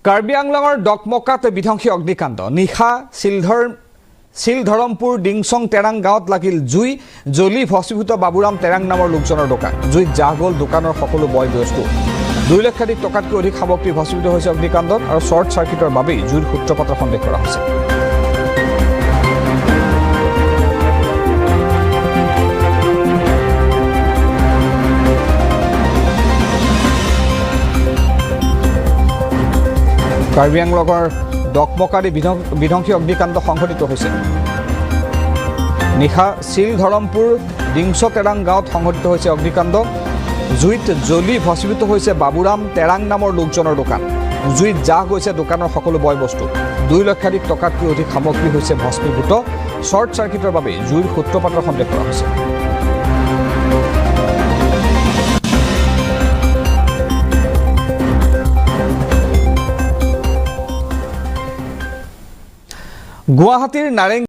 কাৰ্বি আংলঙৰ ডকমকাত বিধ্বংসী অগ্নিকাণ্ড নিশা শিলধৰমপুৰ ডিংচং টেৰাং গাঁৱত লাগিল জুই জ্বলি ভস্মীভূত বাবুৰাম টেৰাং নামৰ লোকজনৰ দোকান জুইত জাহ গ'ল দোকানৰ সকলো বয় বস্তু 2 লক্ষাধিক টকাতকৈ অধিক সামগ্ৰী ভস্মীভূত হৈছে অগ্নিকাণ্ডত আৰু শ্বৰ্ট চাৰ্কিটৰ বাবেই জুইৰ সূত্ৰপাতৰ সন্দেহ কৰা হৈছে কাৰ্বি আংলঙৰ ডকমকাৰী বিধ্বংসী অগ্নিকাণ্ড সংঘটিত হৈছে নিশা শিলধৰমপুৰ ডিংচ টেৰাং গাঁৱত সংঘটিত হৈছে অগ্নিকাণ্ড জুইত জ্বলি ভস্মীভূত হৈছে বাবুৰাম টেৰাং নামৰ লোকজনৰ দোকান জুইত জাহ গৈছে দোকানৰ সকলো বয় বস্তু 2 লক্ষাধিক টকাতকৈ অধিক সামগ্ৰী হৈছে ভস্মীভূত শ্বৰ্ট চাৰ্কিটৰ বাবে জুইৰ সূত্ৰপাতৰ সন্দেহ কৰা হৈছে গুৱাহাটীৰ নাৰেং